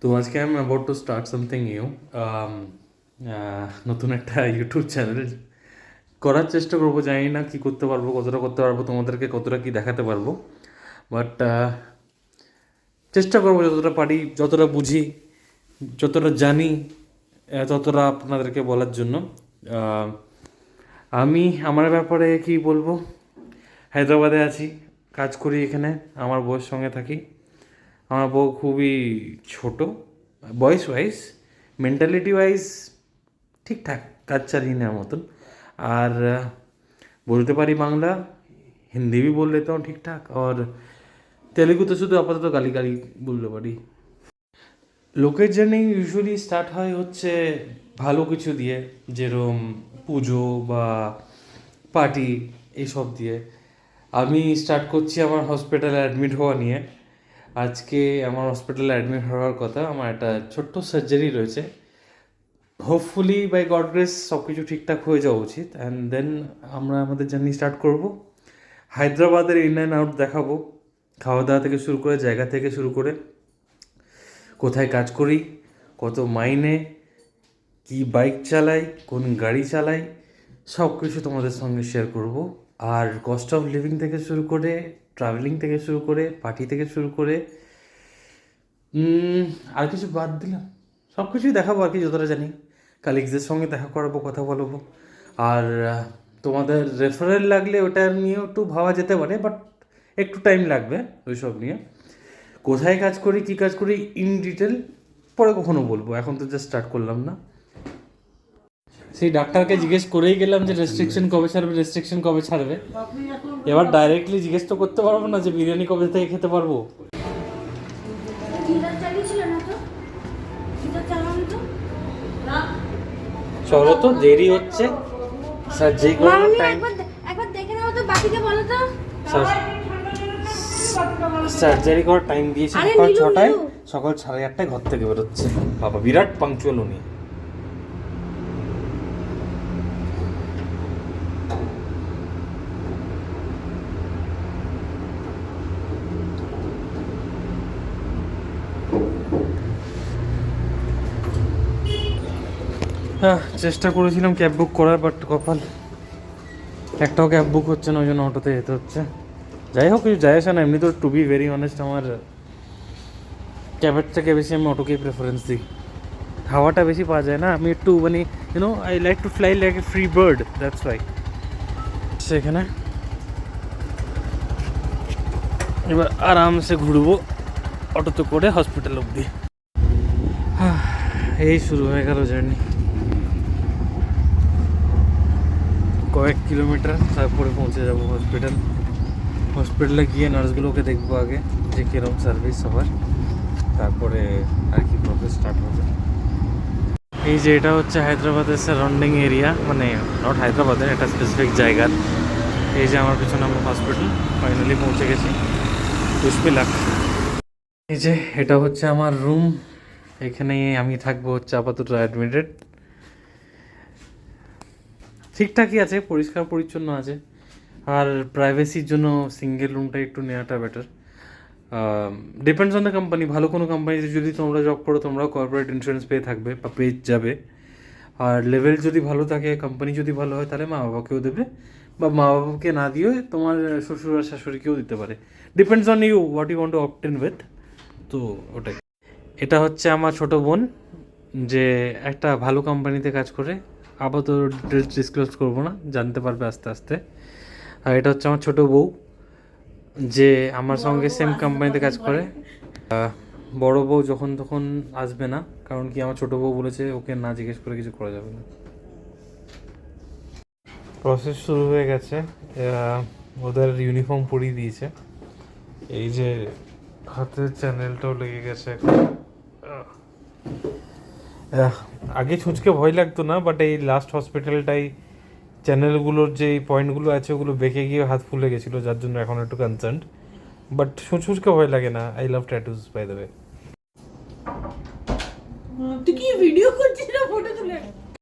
তো আজকে আমি about to start something new. নতুন একটা ইউটিউব চ্যানেল করার চেষ্টা করবো। জানি না কী করতে পারবো, কতটা করতে পারবো, তোমাদেরকে কতটা কী দেখাতে পারবো, বাট চেষ্টা করবো যতটা পারি, যতটা বুঝি, যতটা জানি, ততটা আপনাদেরকে বলার জন্য। আহ, আমি আমার ব্যাপারে কি বলবো, হায়দ্রাবাদে আছি, কাজ করি এখানে, আমার বউয়ের সঙ্গে থাকি। আমার বউ খুবই ছোট বয়স ওয়াইজ, মেন্টালিটি ওয়াইজ ঠিকঠাক, কাজ চালিয়ে নেওয়ার মতন। আর বলতে পারি বাংলা, হিন্দি भी बोल लेता हूँ ठीक ठाक, और তেলেগুতে শুধু আপাতত গালি গালি বলতে পারি। লোকের জার্নি ইউজুয়ালি স্টার্ট হয় হচ্ছে ভালো কিছু দিয়ে, যেরকম পুজো বা পার্টি এইসব দিয়ে। আমি স্টার্ট করছি আমার হসপিটালে অ্যাডমিট হওয়া নিয়ে। আজকে আমার হসপিটালে অ্যাডমিট হওয়ার কথা, আমার একটা ছোট্ট সার্জারি রয়েছে। হোপফুলি বাই গড গ্রেস সব কিছু ঠিকঠাক হয়ে যাওয়া উচিত, অ্যান্ড দেন আমরা আমাদের জার্নি স্টার্ট করব। হায়দ্রাবাদের ইন অ্যান্ড আউট দেখাবো, খাওয়া দাওয়া থেকে শুরু করে, জায়গা থেকে শুরু করে, কোথায় কাজ করি, কত মাইনে, কি বাইক চালাই, কোন গাড়ি চালাই, সব কিছু তোমাদের সঙ্গে শেয়ার করব। আর কস্ট অফ লিভিং থেকে শুরু করে, ট্রাভেলিং থেকে শুরু করে, পার্টি থেকে শুরু করে, আর কিছু বাদ দিলাম, সব কিছুই দেখাবো আর কি, যতটা জানি। কালিগসদের সঙ্গে দেখা করাবো, কথা বলবো। আর তোমাদের রেফারেল লাগলে ওটা নিয়েও একটু ভাবা যেতে পারে, বাট একটু টাইম লাগবে ওই সব নিয়ে। কোথায় কাজ করি, কী কাজ করি, ইন ডিটেল পরে কখনো বলবো, এখন তো জাস্ট স্টার্ট করলাম না। সেই ডাক্তারকে জিজ্ঞেস করেই গেলাম যে রেস্ট্রিকশন কবে ছাড়বে, রেস্ট্রিকশন কবে ছাড়বে। এবার ডাইরেক্টলি জিজ্ঞেস তো করতে পারবো না যে বিরিয়ানি কবে থেকে খেতে পারবো। চলো তো, দেরি হচ্ছে। সার্জারি করার টাইম, একবার দেখে নাও তো, বাকিকে বলো তো। সার্জারি করার টাইম দিয়েছে সকাল 6টায়, সকাল 8:30টায় ঘর থেকে বেরোচ্ছে। বাবা বিরাট পাংচুয়াল উনি। হ্যাঁ, চেষ্টা করেছিলাম ক্যাব বুক করার, বাট কপাল, একটাও ক্যাব বুক হচ্ছে না, ওই জন্য অটোতে যেতে হচ্ছে। যাই হোক, কিছু যায় আসে না। এমনি তো টু বি ভেরি অনেস্ট, আমার ক্যাবের থেকে বেশি আমি অটোকেই প্রেফারেন্স দিই। হাওয়াটা বেশি পাওয়া যায় না, আমি একটু মানে YONO I like to fly like a free bird, that's why. সেখানে এবার আরামসে ঘুরবো অটোতে করে হসপিটাল অবধি। এই শুরু হয়ে গেল জার্নি। কয়েক কিলোমিটার, তারপরে পৌঁছে যাবো হসপিটাল। হসপিটালে গিয়ে নার্সগুলোকে দেখবো আগে, যে কীরকম সার্ভিস সবার, তারপরে আর কি প্রসেস স্টার্ট হবে। এই যে এটা হচ্ছে হায়দ্রাবাদের সারাউন্ডিং এরিয়া, মানে নট হায়দ্রাবাদের, একটা স্পেসিফিক জায়গার। এই যে আমার পিছনে আমার হসপিটাল, ফাইনালি পৌঁছে গেছি পুষ্পিলাক। এই যে এটা হচ্ছে আমার রুম, এখানে আমি থাকবো হচ্ছে আপাতত অ্যাডমিটেড। ঠিকঠাকই আছে, পরিষ্কার পরিচ্ছন্ন আছে। আর প্রাইভেসির জন্য সিঙ্গেল রুমটা একটু নেওয়াটা better. Depends on the company. ভালো কোনো কোম্পানিতে যদি তোমরা জব করো, তোমরাও কর্পোরেট ইন্স্যুরেন্স পেয়ে থাকবে বা পেয়ে যাবে। আর লেভেল যদি ভালো থাকে, কোম্পানি যদি ভালো হয়, তাহলে মা বাবাকেও দেবে, বা মা বাবাকে না দিয়ে তোমার শ্বশুর আর শাশুড়িকেও দিতে পারে। Depends on you what you want to obtain with. তো ওটাই। এটা হচ্ছে আমার ছোটো বোন, যে একটা ভালো কোম্পানিতে কাজ করে। আপাতত ডিটেলস ডিসক্লোজ করবো না, জানতে পারবে আস্তে আস্তে। আর এটা হচ্ছে আমার ছোটো বউ, যে আমার সঙ্গে সেম কোম্পানিতে কাজ করে। বড় বউ যখন তখন আসবে না, কারণ কি আমার ছোটো বউ বলেছে ওকে না জিজ্ঞেস করে কিছু করা যাবে না। প্রসেস শুরু হয়ে গেছে, ওদের ইউনিফর্ম পরিয়ে দিয়েছে। এই যে হাতের চ্যানেলটাও লেগে গেছে। আগে ছুঁচকে ভয় লাগতো না, বাট এই লাস্ট হসপিটালটাই চ্যানেলগুলোর যে পয়েন্টগুলো আছে ওগুলো বেঁকে গিয়ে হাত ফুলে গেছিলো, যার জন্য এখন একটু কনসার্ন। বাট ছুঁচকে ভয় লাগে না। I love tattoos by the way. তুই কি ভিডিও